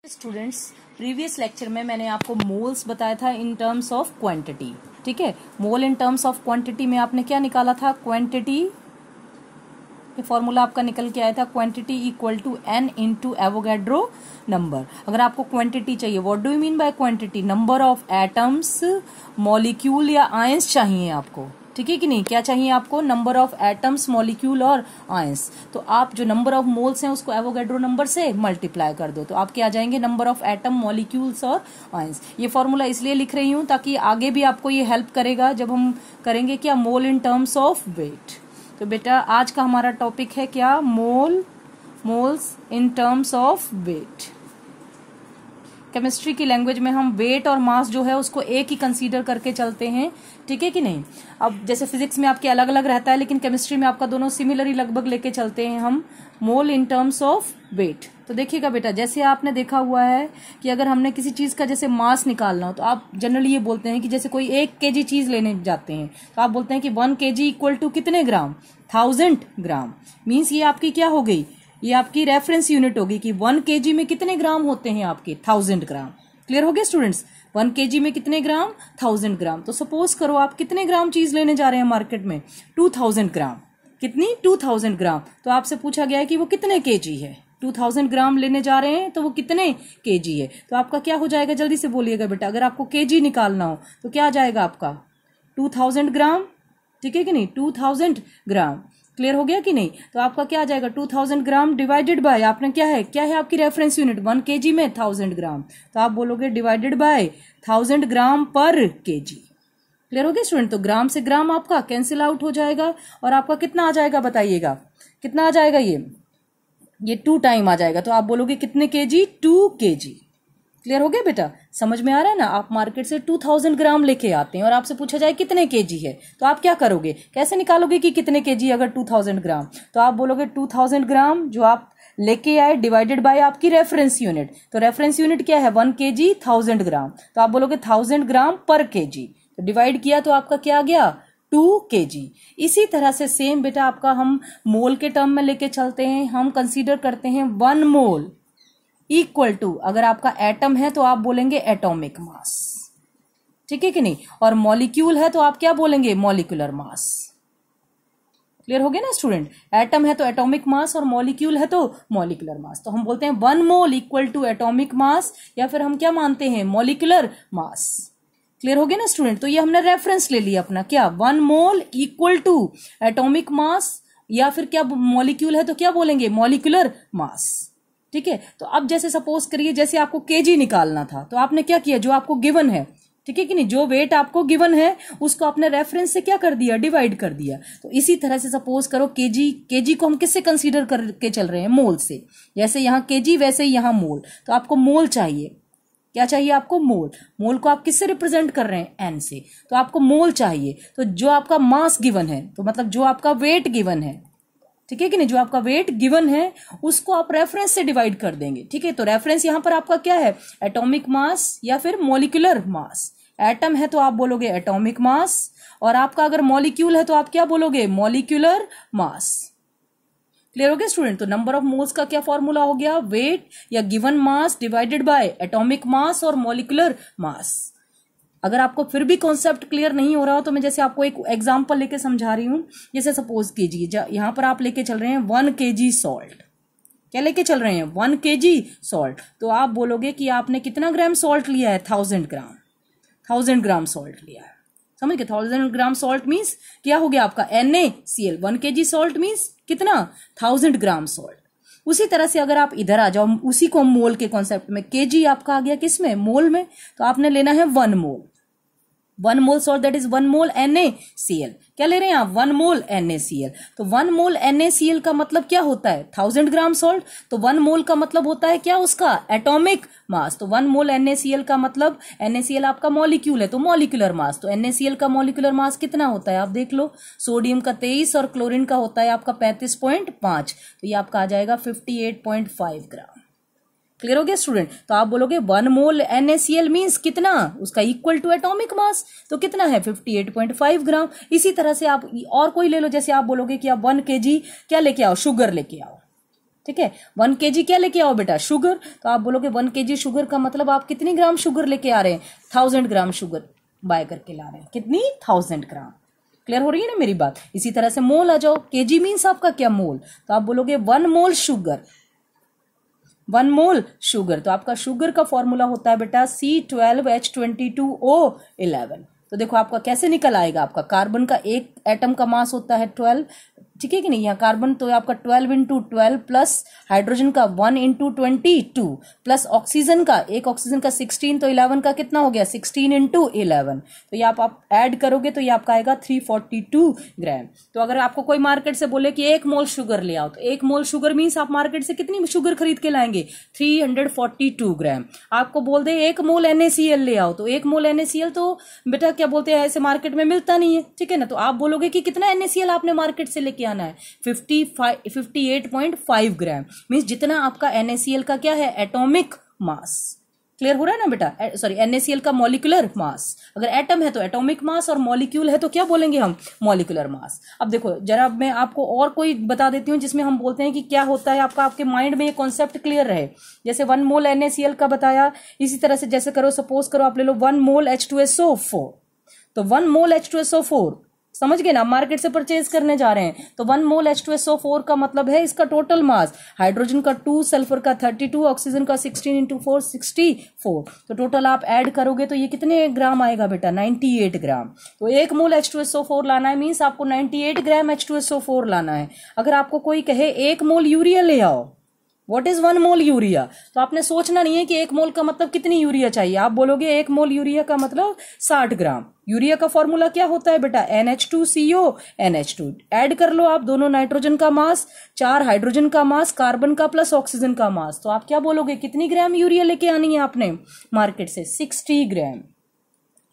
Students, previous lecture में मैंने आपको मोल्स बताया था इन टर्म्स ऑफ क्वांटिटी। ठीक है, मोल इन टर्म्स ऑफ क्वांटिटी में आपने क्या निकाला था? क्वांटिटी, ये फॉर्मूला आपका निकल के आया था, quantity equal to n into Avogadro number. अगर आपको क्वांटिटी चाहिए, what do you mean by quantity? Number of atoms, molecule या आयंस चाहिए आपको। ठीक है कि नहीं? क्या चाहिए आपको? नंबर ऑफ एटम्स, मॉलिक्यूल और आयंस। तो आप जो नंबर ऑफ मोल्स हैं उसको एवोगैड्रो नंबर से मल्टीप्लाई कर दो, तो आप क्या आ जाएंगे? नंबर ऑफ एटम, मॉलिक्यूल्स और आयंस। ये फॉर्मूला इसलिए लिख रही हूं ताकि आगे भी आपको ये हेल्प करेगा जब हम करेंगे क्या, mole in terms of weight. तो बेटा आज का हमारा टॉपिक है क्या? Moles in terms of weight. Chemistry की लैंग्वेज में हम वेट और मास जो है उसको एक ही कंसीडर करके चलते हैं। ठीक है कि नहीं? अब जैसे फिजिक्स में आपके अलग अलग रहता है, लेकिन केमिस्ट्री में आपका दोनों सिमिलर ही लगभग लेके चलते हैं हम, मोल इन टर्म्स ऑफ वेट। तो देखिएगा बेटा, जैसे आपने देखा हुआ है कि अगर हमने किसी चीज का जैसे मास निकालना हो तो आप जनरली ये बोलते हैं कि जैसे कोई 1 kg चीज लेने जाते हैं तो आप बोलते हैं कि 1 kg इक्वल टू कितने ग्राम? 1000 ग्राम। मीन्स ये आपकी क्या हो गई? ये आपकी रेफरेंस यूनिट होगी कि 1 kg में कितने ग्राम होते हैं आपके? 1000 ग्राम। क्लियर हो गया स्टूडेंट्स? 1 kg में कितने ग्राम? 1000 ग्राम। तो सपोज करो आप कितने ग्राम चीज लेने जा रहे हैं मार्केट में? 2000 ग्राम। कितनी? 2000 ग्राम। तो आपसे पूछा गया है कि वो कितने kg है? 2000 ग्राम लेने जा रहे हैं तो वो कितने kg है? तो आपका क्या हो जाएगा? जल्दी से बोलिएगा बेटा। अगर आपको kg निकालना हो तो क्या आ जाएगा आपका? 2000 ग्राम। ठीक है कि नहीं? 2000 ग्राम। क्लियर हो गया कि नहीं? तो आपका क्या आ जाएगा? 2000 ग्राम डिवाइडेड बाय, आपने क्या है आपकी रेफरेंस यूनिट? 1 kg में 1000 ग्राम। तो आप बोलोगे डिवाइडेड बाय 1000 ग्राम पर kg। क्लियर हो गया स्टूडेंट? तो ग्राम से ग्राम आपका कैंसिल आउट हो जाएगा और आपका कितना आ जाएगा? बताइएगा कितना आ जाएगा? ये 2 टाइम आ जाएगा। तो आप बोलोगे कितने kg? 2 kg। क्लियर हो गया बेटा? समझ में आ रहा है ना? आप मार्केट से 2000 ग्राम लेके आते हैं और आपसे पूछा जाए कितने केजी है, तो आप क्या करोगे? कैसे निकालोगे कि कितने केजी अगर 2000 ग्राम? तो आप बोलोगे 2000 ग्राम जो आप लेके आए डिवाइडेड बाय आपकी रेफरेंस यूनिट। तो रेफरेंस यूनिट क्या है? 1 kg 1000 ग्राम। तो आप बोलोगे 1000 ग्राम पर kg। तो डिवाइड किया तो आपका क्या आ गया? 2 kg। इसी तरह से सेम बेटा आपका हम मोल के टर्म में लेके चलते हैं। हम कंसीडर करते हैं 1 मोल इक्वल टू, अगर आपका एटम है तो आप बोलेंगे एटॉमिक मास। ठीक है कि नहीं? और मॉलिक्यूल है तो आप क्या बोलेंगे? मॉलिक्यूलर मास। क्लियर हो गया ना स्टूडेंट? एटम है तो एटॉमिक मास और मॉलिक्यूल है तो मॉलिक्यूलर मास। तो हम बोलते हैं 1 mole equal to atomic mass, या फिर हम क्या मानते हैं? Molecular mass. क्लियर हो गया ना स्टूडेंट? तो ये हमने रेफरेंस ले लिया अपना, क्या? 1 mole equal to atomic mass, या फिर क्या मॉलिक्यूल है तो क्या बोलेंगे? Molecular mass. ठीक है? तो अब जैसे सपोज करिए जैसे आपको केजी निकालना था तो आपने क्या किया? जो आपको गिवन है, ठीक है कि नहीं, जो वेट आपको गिवन है उसको आपने रेफरेंस से क्या कर दिया? डिवाइड कर दिया। तो इसी तरह से सपोज करो केजी को हम किससे कंसीडर करके चल रहे हैं? मोल से। जैसे यहाँ केजी वैसे ही यहाँ मोल। तो आपको मोल चाहिए। क्या चाहिए आपको? मोल। मोल को आप किससे रिप्रेजेंट कर रहे हैं? एन से। तो आपको मोल चाहिए। तो जो आपका मास गिवन है, तो मतलब जो आपका वेट गिवन है, ठीक है कि नहीं, जो आपका वेट गिवन है उसको आप रेफरेंस से डिवाइड कर देंगे। ठीक है? तो रेफरेंस यहां पर आपका क्या है? एटॉमिक मास या फिर मॉलिक्यूलर मास। एटम है तो आप बोलोगे एटॉमिक मास, और आपका अगर मॉलिक्यूल है तो आप क्या बोलोगे? Molecular mass. क्लियर हो गया स्टूडेंट? तो नंबर ऑफ मोल्स का क्या फॉर्मूला हो गया? वेट या given mass divided by atomic mass और मॉलिक्यूलर मास। अगर आपको फिर भी कॉन्सेप्ट क्लियर नहीं हो रहा हो तो मैं जैसे आपको एक एग्जांपल लेके समझा रही हूं। जैसे सपोज कीजिए यहां पर आप लेके चल रहे हैं 1 kg सॉल्ट। क्या लेके चल रहे हैं? 1 kg सॉल्ट। तो आप बोलोगे कि आपने कितना ग्राम सॉल्ट लिया है? 1000 ग्राम। 1000 ग्राम सॉल्ट लिया है। समझ गए? 1000 ग्राम सॉल्ट मीन्स क्या हो गया आपका? NaCl। 1 kg सॉल्ट मीन्स कितना? 1000 ग्राम सॉल्ट। उसी तरह से अगर आप इधर आ जाओ, उसी को मोल के कॉन्सेप्ट में, केजी आपका आ गया किस में? मोल में। तो आपने लेना है 1 mole. 1 mole salt that is 1 mole NaCl। क्या ले रहे हैं आप? 1 मोल NaCl। तो 1 मोल NaCl का मतलब क्या होता है? 1000 ग्राम सॉल्ट। तो 1 मोल का मतलब होता है क्या उसका? Atomic mass. तो 1 मोल NaCl का मतलब, NaCl आपका मॉलिक्यूल है तो मॉलिक्यूलर मास। तो NaCl का मॉलिक्यूलर मास कितना होता है? आप देख लो, सोडियम का 23 और क्लोरीन का होता है आपका 35.5। तो ये आपका आ जाएगा 58.5 ग्राम। क्लियर हो गया स्टूडेंट? तो आप बोलोगे 1 मोल NaCl मीन्स कितना? उसका इक्वल टू एटॉमिक मास। तो कितना है? 58.5 ग्राम। इसी तरह से आप और कोई ले लो, जैसे आप बोलोगे कि आप 1 kg क्या लेके आओ? शुगर लेके आओ। ठीक है। 1 kg क्या लेके आओ बेटा, शुगर। तो आप बोलोगे 1 kg शुगर का मतलब आप कितनी ग्राम शुगर लेके आ रहे हैं, 1000 ग्राम शुगर बाय करके ला रहे हैं। कितनी, 1000 ग्राम। क्लियर हो रही है ना मेरी बात। इसी तरह से मोल आ जाओ, केजी मीन्स आपका क्या, मोल। तो आप बोलोगे 1 मोल शुगर, 1 मोल शुगर। तो आपका शुगर का फॉर्मूला होता है बेटा C12H22O11। तो देखो आपका कैसे निकल आएगा, आपका कार्बन का एक एटम का मास होता है 12, ठीक है कि नहीं। यहाँ कार्बन तो आपका 12 इंटू 12 प्लस हाइड्रोजन का 1 इंटू 22 प्लस ऑक्सीजन का, एक ऑक्सीजन का 16, तो 11 का कितना हो गया, 16 इंटू 11। तो ये आप ऐड करोगे तो ये आपका आएगा 342 ग्राम। तो अगर आपको कोई मार्केट से बोले कि 1 मोल शुगर ले आओ, तो 1 मोल शुगर मीन्स आप मार्केट से कितनी शुगर खरीद के लाएंगे, 342 ग्राम। आपको बोल दे 1 मोल NaCl ले आओ, तो 1 मोल NaCl तो बेटा क्या बोलते हैं, ऐसे मार्केट में मिलता नहीं है, ठीक है ना। तो आप बोलोगे कि कितना NaCl आपने मार्केट से लेके आना है, 58.5 ग्राम। मीन्स जितना आपका NaCl का क्या है, एटॉमिक मास। क्लियर हो रहा है ना बेटा, सॉरी NaCl का मॉलिक्यूलर मास। अगर एटम है तो एटॉमिक मास और मॉलिक्यूल है तो क्या बोलेंगे हम, मॉलिक्यूलर मास। अब देखो जरा मैं आपको और कोई बता देती हूँ जिसमें हम बोलते हैं कि क्या होता है, आपका आपके माइंड में ये कॉन्सेप्ट क्लियर रहे। जैसे 1 मोल NaCl का बताया, इसी तरह से जैसे करो, सपोज करो आप ले लो 1 मोल H2SO4। तो 1 मोल H2SO4 समझ गए ना, मार्केट से परचेज करने जा रहे हैं। तो 1 मोल H2SO4 का मतलब है इसका टोटल मास, हाइड्रोजन का 2, सल्फर का 32, ऑक्सीजन का 16 इंटू 4 64। तो टोटल आप ऐड करोगे तो ये कितने ग्राम आएगा बेटा, 98 ग्राम। तो 1 मोल H2SO4 लाना है मीन्स आपको 98 ग्राम H2SO4 लाना है। अगर आपको कोई कहे 1 मोल यूरिया ले आओ, व्हाट इज 1 मोल यूरिया, तो आपने सोचना नहीं है कि 1 मोल का मतलब कितनी यूरिया चाहिए। आप बोलोगे 1 मोल यूरिया का मतलब 60 ग्राम। यूरिया का फॉर्मूला क्या होता है बेटा, NH2CO NH2। ऐड कर लो आप दोनों, नाइट्रोजन का मास, 4 हाइड्रोजन का मास, कार्बन का प्लस ऑक्सीजन का मास। तो आप क्या बोलोगे, कितनी ग्राम यूरिया लेके आनी है आपने मार्केट से, 60 ग्राम।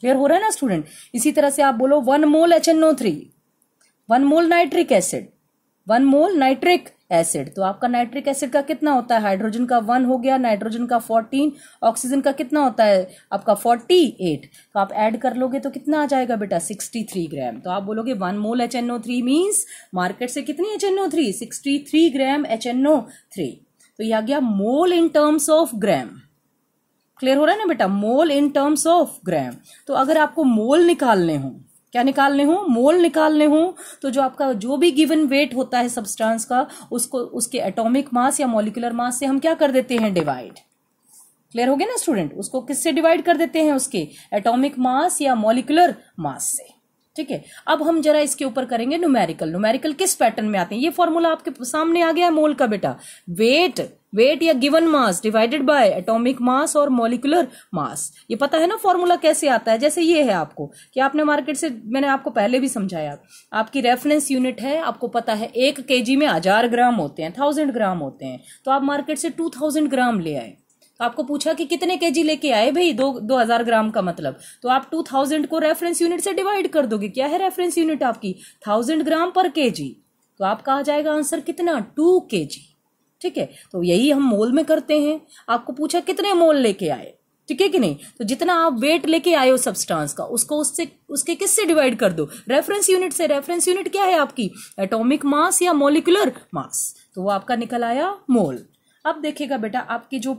क्लियर हो रहा है ना स्टूडेंट। इसी तरह से आप बोलो 1 मोल HNO3, 1 मोल नाइट्रिक एसिड, 1 मोल नाइट्रिक एसिड। तो आपका नाइट्रिक एसिड का कितना होता है, हाइड्रोजन का 1 हो गया, नाइट्रोजन का 14, ऑक्सीजन का कितना होता है आपका 48। तो आप ऐड कर लोगे तो कितना आ जाएगा बेटा, 63 ग्राम। तो आप बोलोगे 1 मोल HNO3 मीन्स मार्केट से कितनी HNO3, 63 ग्राम HNO3। तो ये आ गया mole in terms of gram. Clear हो रहा है ना बेटा, मोल इन टर्म्स ऑफ ग्राम। तो अगर आपको मोल निकालने हो, क्या निकालने हो, मोल निकालने हो, तो जो आपका जो भी गिवन वेट होता है सब्सटेंस का, उसको उसके एटॉमिक मास या मॉलिक्यूलर मास से हम क्या कर देते हैं, डिवाइड। क्लियर हो गया ना स्टूडेंट, उसको किससे डिवाइड कर देते हैं, उसके एटॉमिक मास या मॉलिक्यूलर मास से। ठीक है, अब हम जरा इसके ऊपर करेंगे न्यूमेरिकल। न्यूमेरिकल किस पैटर्न में आते हैं, ये फॉर्मूला आपके सामने आ गया है मोल का बेटा, वेट या given mass divided by atomic mass और मॉलिक्यूलर मास। ये पता है ना फॉर्मूला कैसे आता है, जैसे ये है आपको कि आपने मार्केट से, मैंने आपको पहले भी समझाया, आपकी रेफरेंस यूनिट है, आपको पता है 1 kg में 1000 ग्राम होते हैं, 1000 ग्राम होते हैं। तो आप मार्केट से 2000 ग्राम ले आए, तो आपको पूछा कि कितने केजी लेके आए भाई, 2000 ग्राम का मतलब, तो आप 2000 को रेफरेंस यूनिट से डिवाइड कर दोगे। क्या है रेफरेंस यूनिट आपकी, 1000 ग्राम पर केजी। तो आपका आ जाएगा आंसर कितना, 2 kg। ठीक है, तो यही हम मोल में करते हैं। आपको पूछा कितने मोल लेके आए, ठीक है कि नहीं, तो जितना आप वेट लेके आए हो सब्सटेंस का, उसको उसके किससे डिवाइड कर दो, रेफरेंस यूनिट से। रेफरेंस यूनिट क्या है आपकी, एटॉमिक मास या मॉलिक्यूलर मास। तो वो आपका निकल आया मोल। अब देखिएगा बेटा, आपकी जो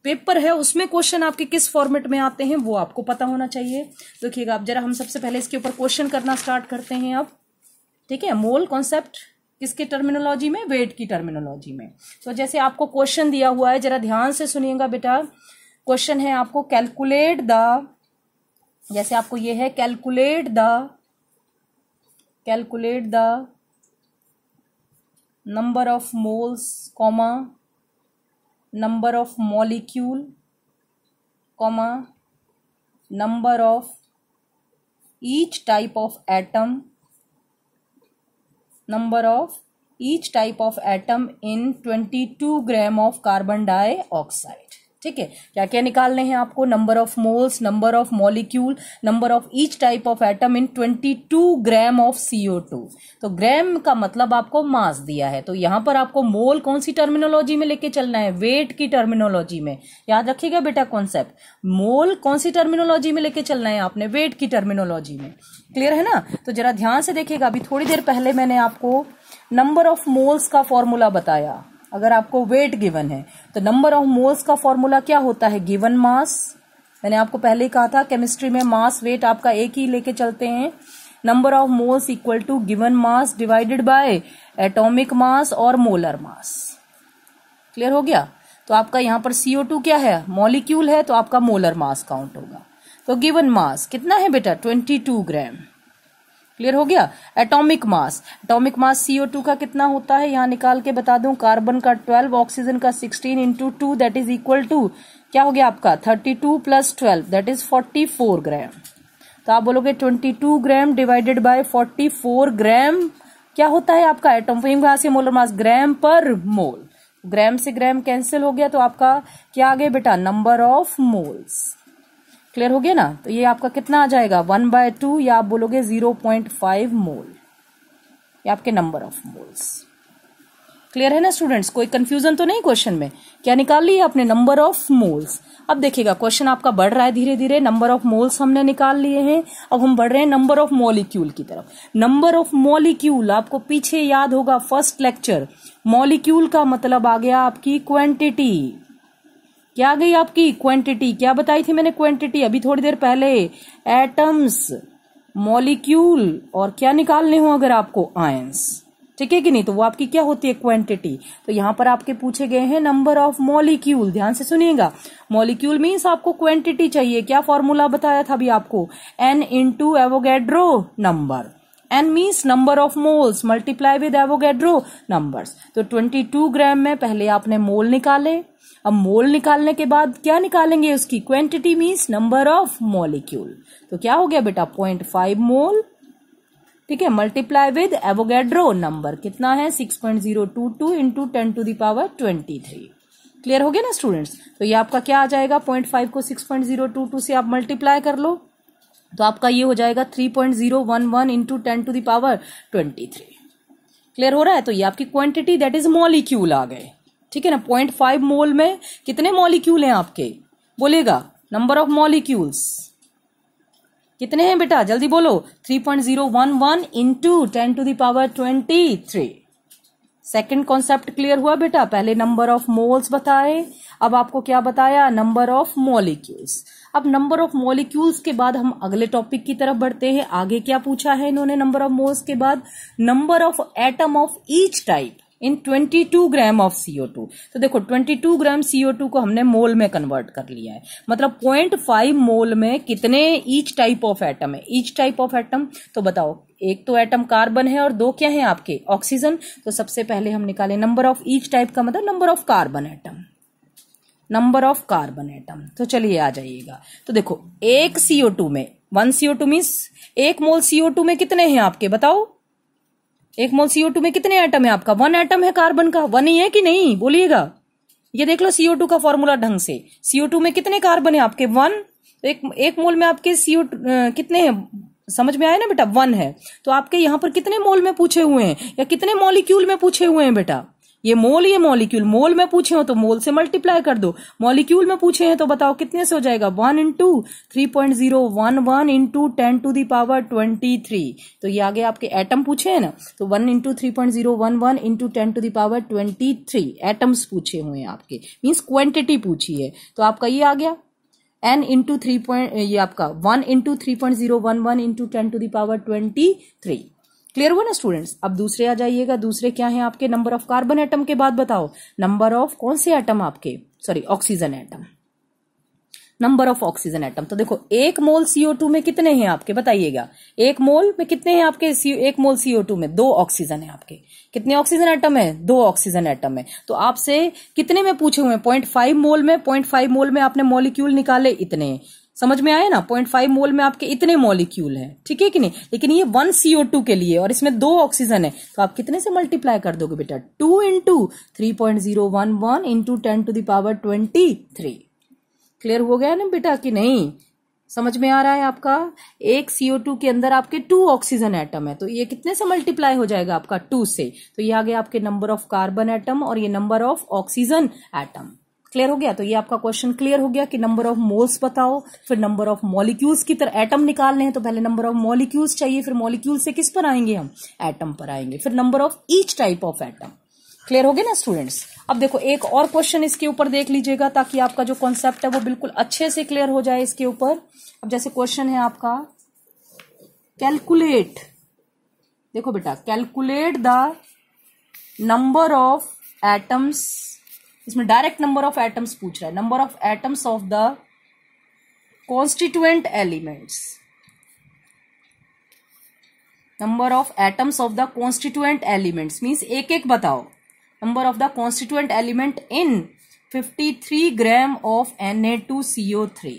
पेपर है उसमें क्वेश्चन आपके किस फॉर्मेट में आते हैं वो आपको पता होना चाहिए। देखिएगा आप जरा, हम सबसे पहले इसके ऊपर क्वेश्चन करना स्टार्ट करते हैं अब। ठीक है, मोल कॉन्सेप्ट किसके टर्मिनोलॉजी में, वेट की टर्मिनोलॉजी में। तो जैसे आपको क्वेश्चन दिया हुआ है, जरा ध्यान से सुनिएगा बेटा। क्वेश्चन है आपको कैलकुलेट द, जैसे आपको ये है calculate the number of moles comma number of molecule comma number of each type of atom, number of each type of atom in 22 gram of carbon dioxide। ठीक है, क्या क्या निकालने हैं आपको, number of moles, number of molecule, number of each type of atom in 22 gram of CO2। तो ग्राम का मतलब आपको मास दिया है, तो यहां पर आपको मोल कौन सी टर्मिनोलॉजी में लेके चलना है, वेट की टर्मिनोलॉजी में। याद रखिएगा बेटा कॉन्सेप्ट, मोल कौन सी टर्मिनोलॉजी में लेके चलना है आपने, वेट की टर्मिनोलॉजी में। क्लियर है ना। तो जरा ध्यान से देखिएगा, अभी थोड़ी देर पहले मैंने आपको नंबर ऑफ मोल्स का फॉर्मूला बताया, अगर आपको वेट गिवन है तो नंबर ऑफ मोल्स का फॉर्मूला क्या होता है, गिवन मास। मैंने आपको पहले ही कहा था केमिस्ट्री में मास वेट आपका एक ही लेके चलते हैं। Number of moles equal to given mass divided by atomic mass और मोलर मास। क्लियर हो गया। तो आपका यहाँ पर CO2 क्या है, मॉलिक्यूल है, तो आपका मोलर मास काउंट होगा। तो गिवन मास कितना है बेटा, 22 ग्राम। क्लियर हो गया। एटॉमिक मास CO2 का कितना होता है, यहाँ निकाल के बता दूं, कार्बन का 12, ऑक्सीजन का 16 into 2 that is equal to क्या हो गया आपका 32 प्लस 12 दैट इज 44 ग्राम। तो आप बोलोगे 22 ग्राम डिवाइडेड बाय 44 ग्राम क्या होता है आपका एटॉमिक मास या मोलर मास, ग्राम पर मोल। ग्राम से ग्राम कैंसिल हो गया तो आपका क्या आ गया बेटा, नंबर ऑफ मोल्स। क्लियर हो गया ना। तो ये आपका कितना आ जाएगा 1/2 या आप बोलोगे 0.5 मोल, ये आपके नंबर ऑफ मोल्स। क्लियर है ना स्टूडेंट्स, कोई कंफ्यूजन तो नहीं क्वेश्चन में। क्या निकाल लिया आपने, नंबर ऑफ मोल्स। अब देखिएगा क्वेश्चन आपका बढ़ रहा है धीरे धीरे, नंबर ऑफ मोल्स हमने निकाल लिए हैं, अब हम बढ़ रहे हैं नंबर ऑफ मॉलिक्यूल की तरफ। नंबर ऑफ मॉलिक्यूल आपको पीछे याद होगा फर्स्ट लेक्चर, मॉलिक्यूल का मतलब आ गया आपकी क्वांटिटी। क्या आ गई आपकी क्वांटिटी, क्या बताई थी मैंने क्वांटिटी अभी थोड़ी देर पहले, एटम्स, मॉलिक्यूल और क्या निकालने हो अगर आपको आयंस, ठीक है कि नहीं, तो वो आपकी क्या होती है क्वांटिटी। तो यहां पर आपके पूछे गए हैं नंबर ऑफ मॉलिक्यूल, ध्यान से सुनिएगा। मॉलिक्यूल मीन्स आपको क्वांटिटी चाहिए, क्या फॉर्मूला बताया था अभी आपको, N into Avogadro number. N means number of moles multiply with Avogadro numbers. तो 22 ग्राम में पहले आपने मोल निकाले, अब मोल निकालने के बाद क्या निकालेंगे उसकी quantity means number of molecule. तो क्या हो गया बेटा 0.5 मोल, ठीक है, मल्टीप्लाई विद एवोगैड्रो नंबर कितना है 6.022 इंटू 10⁻23। क्लियर हो गया ना स्टूडेंट्स। तो ये आपका क्या आ जाएगा 0.5 को 6.022 से आप मल्टीप्लाई कर लो तो आपका ये हो जाएगा 3.011 इंटू 10⁻23। क्लियर हो रहा है। तो ये आपकी क्वांटिटी दैट इज मॉलिक्यूल आ गए, ठीक है ना। 0.5 मोल में कितने मॉलिक्यूल हैं आपके, बोलेगा नंबर ऑफ मॉलिक्यूल्स कितने हैं बेटा, जल्दी बोलो, 3.011 इंटू 10⁻23। सेकेंड कॉन्सेप्ट क्लियर हुआ बेटा। पहले नंबर ऑफ मोल्स बताए, अब आपको क्या बताया, नंबर ऑफ मॉलिक्यूल्स। अब नंबर ऑफ मॉलिक्यूल्स के बाद हम अगले टॉपिक की तरफ बढ़ते हैं। आगे क्या पूछा है इन्होंने नंबर ऑफ मोल्स के बाद, number of atom of each type in 22 gram of CO2। तो देखो 22 ग्राम CO2 को हमने मोल में कन्वर्ट कर लिया है, मतलब 0.5 मोल में कितने ईच टाइप ऑफ एटम है। ईच टाइप ऑफ एटम तो बताओ, एक तो एटम कार्बन है और दो क्या है आपके ऑक्सीजन। तो सबसे पहले हम निकाले नंबर ऑफ ईच टाइप का मतलब number of carbon atom, number of carbon atom. तो चलिए आ जाइएगा। तो देखो एक CO2 में 1 CO2 मीन्स 1 मोल CO2 में कितने हैं आपके बताओ, 1 मोल CO2 में कितने एटम है आपका, 1 एटम है कार्बन का, 1 ही है कि नहीं बोलिएगा। ये देख लो CO2 का फॉर्मूला ढंग से, CO2 में कितने कार्बन है आपके 1, तो एक मोल में आपके CO2 कितने हैं समझ में आया ना बेटा, 1 है। तो आपके यहाँ पर कितने मोल में पूछे हुए हैं या कितने मॉलिक्यूल में पूछे हुए हैं बेटा, ये मोल ये मॉलिक्यूल, मोल में पूछे हो तो मोल से मल्टीप्लाई कर दो, मॉलिक्यूल में पूछे हैं तो बताओ कितने से हो जाएगा 1 इंटू 3.011 इंटू 10⁻23। तो ये आगे आपके एटम पूछे हैं ना, तो 1 इंटू 3.011 इंटू 10⁻23 एटम्स पूछे हुए हैं आपके, मीन्स क्वांटिटी पूछी है। तो आपका ये आ गया n इंटू 3. ये आपका 1 इंटू 3.011 इंटू 10⁻23। क्लियर हुआ ना स्टूडेंट्स। अब दूसरे आ जाइएगा, दूसरे क्या है आपके, नंबर ऑफ कार्बन एटम के बाद बताओ नंबर ऑफ कौन से एटम आपके, sorry oxygen atom, number of oxygen atom. तो देखो 1 मोल CO2 में कितने हैं आपके बताइएगा, 1 मोल में कितने हैं आपके, 1 मोल CO2 में 2 ऑक्सीजन है आपके, कितने ऑक्सीजन एटम है, 2 ऑक्सीजन एटम है। तो आपसे कितने में पूछे हुए हैं 0.5 मोल में, 0.5 मोल में आपने मॉलिक्यूल निकाले इतने, समझ में आया ना, 0.5 मोल में आपके इतने मॉलिक्यूल हैं, ठीक है कि नहीं। लेकिन ये 1 CO2 के लिए और इसमें 2 ऑक्सीजन है, तो आप कितने से मल्टीप्लाई कर दोगे बेटा, 2 इंटू 3.011 इंटू 10⁻23। क्लियर हो गया ना बेटा कि नहीं, समझ में आ रहा है आपका। एक CO2 के अंदर आपके 2 ऑक्सीजन एटम है, तो ये कितने से मल्टीप्लाई हो जाएगा आपका 2 से। तो ये आ गया आपके नंबर ऑफ कार्बन एटम और ये number of oxygen atom. Clear हो गया। तो ये आपका क्वेश्चन क्लियर हो गया कि नंबर ऑफ मोल्स बताओ, फिर नंबर ऑफ मॉलिक्यूल्स की तरह एटम निकालने हैं तो पहले नंबर ऑफ मॉलिक्यूल्स चाहिए, फिर मॉलिक्यूल से किस पर आएंगे हम, एटम पर आएंगे, फिर number of each type of atom, clear हो गया ना स्टूडेंट्स। अब देखो एक और क्वेश्चन इसके ऊपर देख लीजिएगा ताकि आपका जो कॉन्सेप्ट है वो बिल्कुल अच्छे से क्लियर हो जाए इसके ऊपर। अब जैसे क्वेश्चन है आपका कैलकुलेट, देखो बेटा calculate the number of atoms, इसमें डायरेक्ट नंबर ऑफ एटम्स पूछ रहा है, number of atoms of the constituent elements, number of atoms of the constituent elements means एक एक बताओ, number of the constituent element in 53 gram of Na2CO3।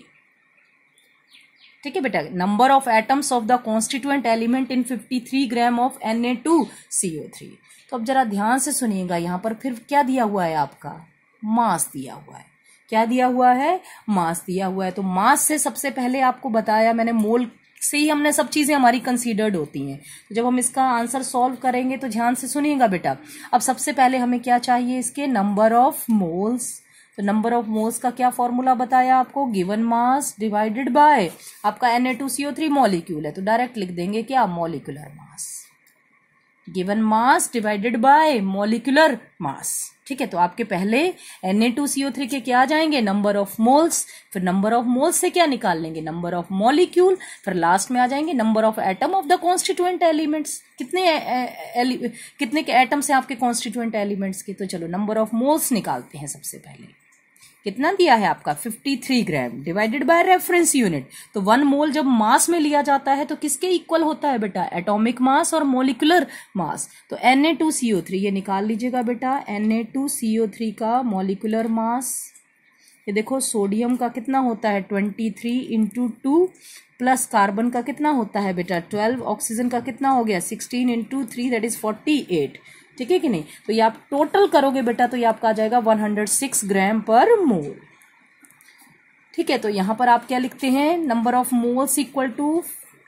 ठीक है बेटा, number of atoms of the constituent element in 53 gram of Na2CO3। तो अब जरा ध्यान से सुनिएगा, यहां पर फिर क्या दिया हुआ है आपका, मास दिया हुआ है। क्या दिया हुआ है, मास दिया हुआ है। तो मास से सबसे पहले आपको बताया मैंने, मोल से ही हमने सब चीजें हमारी कंसीडर्ड होती हैं। तो जब हम इसका आंसर सॉल्व करेंगे तो ध्यान से सुनिएगा बेटा। अब सबसे पहले हमें क्या चाहिए, इसके नंबर ऑफ मोल्स। तो नंबर ऑफ मोल्स का क्या फॉर्मूला बताया आपको, गिवन मास डिवाइडेड बाय आपका Na2CO3 मॉलिक्यूल है तो डायरेक्ट लिख देंगे क्या, molecular mass. Given mass divided bye molecular mass. ठीक है, तो आपके पहले Na2CO3 के क्या आ जाएंगे, नंबर ऑफ मोल्स, फिर नंबर ऑफ मोल्स से क्या निकाल लेंगे, नंबर ऑफ मॉलिक्यूल, फिर लास्ट में आ जाएंगे number of atom of the constituent elements. कितने के एटम्स हैं आपके कॉन्स्टिट्यूएंट एलिमेंट्स के, तो चलो नंबर ऑफ मोल्स निकालते हैं सबसे पहले। कितना दिया है आपका 53 gram divided by reference unit. तो 1 मोल जब मास में लिया जाता है तो किसके इक्वल होता है बेटा, एटॉमिक मास और मॉलिक्यूलर मास। तो Na2CO3 ये निकाल लीजिएगा बेटा, Na2CO3 का मॉलिक्यूलर मास, ये देखो सोडियम का कितना होता है 23 इंटू 2 प्लस कार्बन का कितना होता है बेटा 12, ऑक्सीजन का कितना हो गया 16 इंटू 3 दैट इज 48। ठीक है कि नहीं, तो ये आप टोटल करोगे बेटा तो ये आपका आ जाएगा 106 ग्राम पर मोल। ठीक है, तो यहां पर आप क्या लिखते हैं, number of moles equal to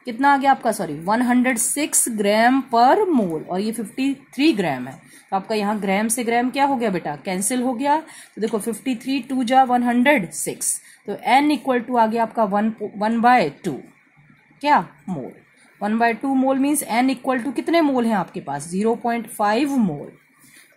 कितना आ गया आपका, सॉरी 106 ग्राम पर मोल, और ये 53 ग्राम है। तो आपका यहाँ ग्राम से ग्राम क्या हो गया बेटा, कैंसिल हो गया। तो देखो 53 2 जा 106, तो n इक्वल टू आ गया आपका 1/2 क्या मोल। 1/2 मोल मीन्स n इक्वल टू कितने मोल हैं आपके पास, 0.5 मोल।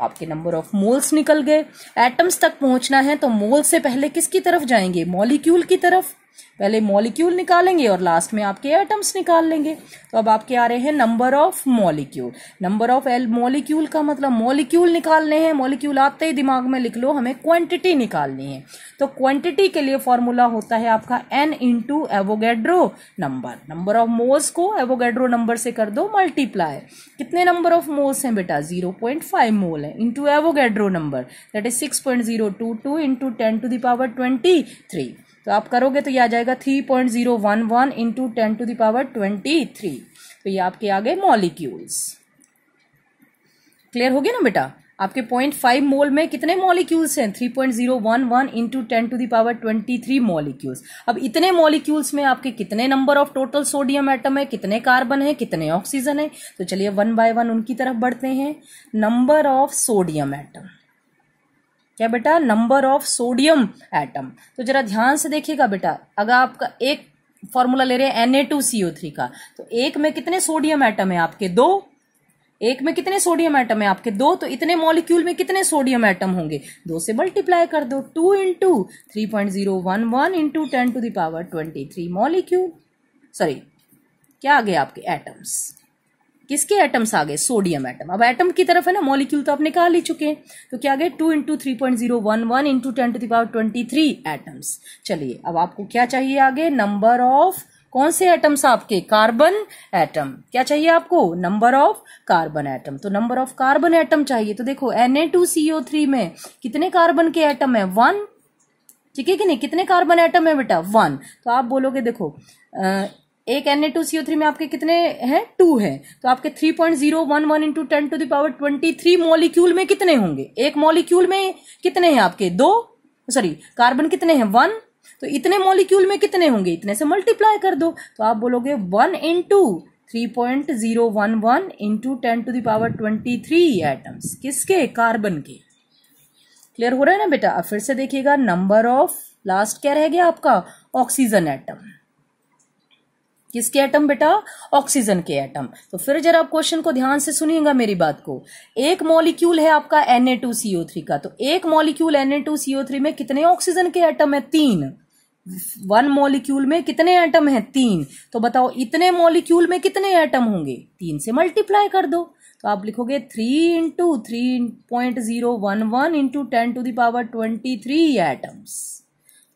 आपके नंबर ऑफ मोल्स निकल गए। एटम्स तक पहुंचना है तो मोल से पहले किसकी तरफ जाएंगे, मॉलिक्यूल की तरफ। पहले मॉलिक्यूल निकालेंगे और लास्ट में आपके एटम्स निकाल लेंगे। तो अब आपके आ रहे हैं number of molecule. Number of molecule का मतलब मॉलिक्यूल निकालने हैं, मॉलिक्यूल आते ही दिमाग में लिख लो, हमें क्वांटिटी निकालनी है। तो क्वांटिटी के लिए फॉर्मूला होता है आपका n into Avogadro number. Number of moles को एवोगैड्रो नंबर से कर दो मल्टीप्लाई। कितने नंबर ऑफ मोल्स हैं बेटा, 0.5 मोल है, into Avogadro number that is 6.022 into 10⁻23। तो आप करोगे तो ये आ जाएगा 3.011 इंटू 10⁻23। तो ये आपके आ गए मॉलिक्यूल्स। क्लियर हो गया ना बेटा। आपके 0.5 मोल में कितने मॉलिक्यूल्स हैं, 3.011 इंटू 10⁻23 मॉलिक्यूल्स। अब इतने मॉलिक्यूल्स में आपके कितने number of total sodium atom है, कितने कार्बन है, कितने ऑक्सीजन है। तो चलिए 1 बाय 1 उनकी तरफ बढ़ते हैं। नंबर ऑफ सोडियम एटम, क्या बेटा, नंबर ऑफ सोडियम एटम। तो जरा ध्यान से देखिएगा बेटा, अगर आपका एक फॉर्मूला ले रहे हैं Na2CO3 का, तो एक में कितने सोडियम एटम है आपके, 2। एक में कितने सोडियम एटम है आपके, 2। तो इतने मॉलिक्यूल में कितने सोडियम एटम होंगे, 2 से मल्टीप्लाई कर दो, 2 इंटू 3.011 इंटू 10⁻23 मॉलिक्यूल, सॉरी क्या आ गए आपके एटम्स। किसके एटम्स आ गए, सोडियम एटम। अब एटम की तरफ है ना, मॉलिक्यूल तो आप निकाल ही चुके हैं। तो क्या आ गए 2 इंटू 3.011 इंटू 10⁻23 एटम्स। चलिए अब आपको क्या चाहिए आगे, नंबर ऑफ कौन से एटम्स आपके, कार्बन एटम। क्या चाहिए आपको, नंबर ऑफ कार्बन एटम। तो नंबर ऑफ कार्बन एटम चाहिए। तो देखो Na2CO3 में कितने कार्बन के एटम है, 1। ठीक है कि नहीं, कितने कार्बन एटम है बेटा, 1। तो आप बोलोगे देखो एक Na2CO3 में आपके कितने हैं, 2 है। तो आपके 3.011 इंटू 10⁻23 मॉलिक्यूल में कितने होंगे, एक मॉलिक्यूल में कितने हैं आपके, 2, सॉरी कार्बन कितने हैं, 1। तो इतने मॉलिक्यूल में कितने होंगे, इतने से मल्टीप्लाई कर दो। तो आप बोलोगे 1 इंटू 3.011 इंटू 10⁻23 एटम्स, किसके, कार्बन के। क्लियर हो रहा है ना बेटा। अब फिर से देखिएगा, नंबर ऑफ लास्ट क्या रह गया आपका, ऑक्सीजन एटम। किसके एटम बेटा? ऑक्सीजन के एटम। तो फिर जरा आप क्वेश्चन को ध्यान से सुनिएगा मेरी बात को। एक मॉलिक्यूल है आपका Na2CO3 का, तो एक मॉलिक्यूल Na2CO3 में कितने ऑक्सीजन के एटम है? 3। 1 मॉलिक्यूल में कितने एटम है? 3। तो बताओ इतने मॉलिक्यूल में कितने एटम होंगे? 3 से मल्टीप्लाई कर दो, तो आप लिखोगे 3 इंटू 3.011 इंटू 10⁻23 एटम्स।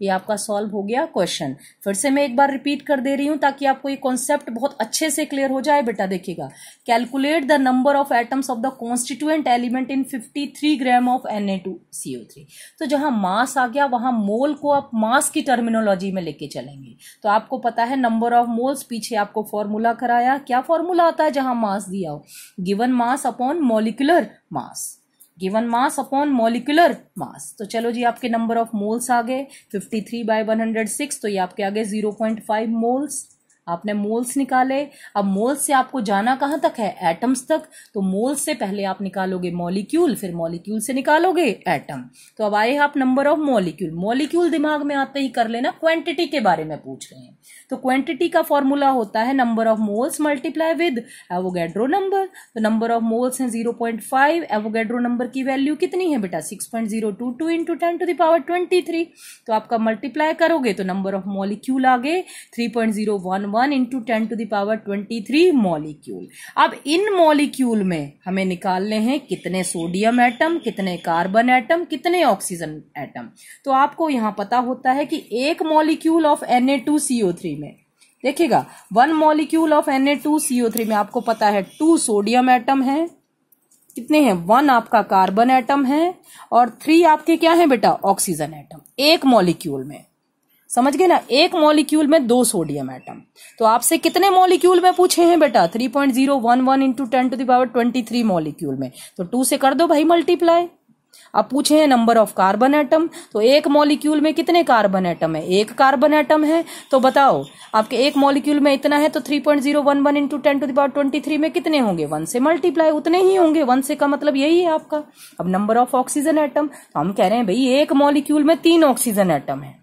ये आपका सॉल्व हो गया क्वेश्चन। फिर से मैं एक बार रिपीट कर दे रही हूं ताकि आपको ये कॉन्सेप्ट बहुत अच्छे से क्लियर हो जाए बेटा। देखिएगा, calculate the number of atoms of the constituent element in 53 gram of Na2CO3। तो जहां मास आ गया वहां मोल को आप मास की टर्मिनोलॉजी में लेके चलेंगे। तो आपको पता है नंबर ऑफ मोल्स, पीछे आपको फॉर्मूला कराया। क्या फॉर्मूला आता है जहां मास दिया हो? Given mass upon molecular mass, given mass upon molecular mass. तो चलो जी, आपके नंबर ऑफ मोल्स आ गए 53/106, तो ये आपके आ गए 0.5 मोल्स। आपने मोल्स निकाले। अब मोल्स से आपको जाना कहां तक है? एटम्स तक। तो मोल्स से पहले आप निकालोगे मॉलिक्यूल, फिर मॉलिक्यूल से निकालोगे एटम। तो अब आए आप नंबर ऑफ मॉलिक्यूल। मॉलिक्यूल दिमाग में आते ही कर लेना, क्वांटिटी के बारे में पूछ रहे हैं। तो क्वांटिटी का फॉर्मूला होता है number of moles multiply with Avogadro number. तो नंबर ऑफ मोल्स है 0.5, एवोगैड्रो नंबर की वैल्यू कितनी है बेटा? 6.022 इंटू 10⁻23। तो आपका मल्टीप्लाई करोगे तो नंबर ऑफ मॉलिक्यूल आ गए 3.011 इंटू 10⁻23 मॉलिक्यूल। अब इन मॉलिक्यूल में हमें निकालने हैं कितने सोडियम एटम, कितने कार्बन एटम, कितने ऑक्सीजन एटम। तो आपको यहां पता होता है कि एक मॉलिक्यूल ऑफ Na2CO3 में, देखिएगा 1 मॉलिक्यूल ऑफ Na2CO3 में आपको पता है 2 सोडियम एटम है, कितने हैं? 1 आपका कार्बन एटम है और 3 आपके क्या है बेटा? Oxygen atom. एक मॉलिक्यूल में, समझ गए ना? एक मॉलिक्यूल में 2 सोडियम एटम। तो आपसे कितने मॉलिक्यूल में पूछे हैं बेटा? 3.011 इंटू 10⁻23 मॉलिक्यूल में। तो 2 से कर दो भाई मल्टीप्लाई। अब पूछे हैं नंबर ऑफ कार्बन एटम, तो एक मॉलिक्यूल में कितने कार्बन एटम है? एक कार्बन एटम है। तो बताओ आपके एक मॉलिक्यूल में इतना है, तो 3.011 इंटू 10⁻23 में कितने होंगे? 1 से मल्टीप्लाई, उतने ही होंगे। 1 से का मतलब यही है आपका। अब नंबर ऑफ ऑक्सीजन एटम, तो हम कह रहे हैं भाई एक मॉलिक्यूल में 3 ऑक्सीजन एटम है,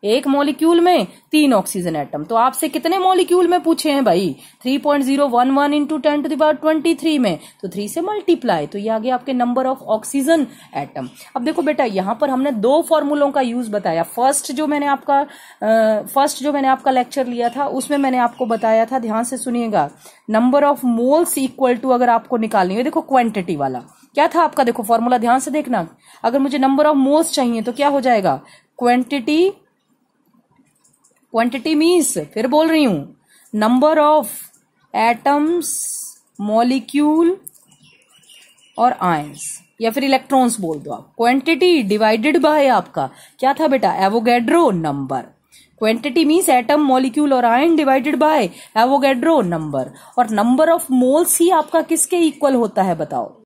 एक मॉलिक्यूल में 3 ऑक्सीजन एटम। तो आपसे कितने मॉलिक्यूल में पूछे हैं भाई? 3.011 इंटू 10⁻23 में, तो 3 से मल्टीप्लाई, तो ये आ गया आपके नंबर ऑफ ऑक्सीजन एटम। अब देखो बेटा, यहां पर हमने 2 फॉर्मूलों का यूज बताया। फर्स्ट जो मैंने आपका लेक्चर लिया था उसमें मैंने आपको बताया था, ध्यान से सुनिएगा, number of moles equal to, अगर आपको निकालनी है, देखो क्वांटिटी वाला क्या था आपका, देखो फॉर्मूला ध्यान से देखना। अगर मुझे नंबर ऑफ मोल्स चाहिए तो क्या हो जाएगा? क्वांटिटी मीन्स, फिर बोल रही हूं, नंबर ऑफ एटम्स, मॉलिक्यूल और आयंस, या फिर इलेक्ट्रॉन्स बोल दो आप। क्वांटिटी डिवाइडेड बाय आपका क्या था बेटा? Avogadro number. Quantity means atom, molecule और ion divided by Avogadro number. और नंबर ऑफ मोल्स ही आपका किसके इक्वल होता है बताओ?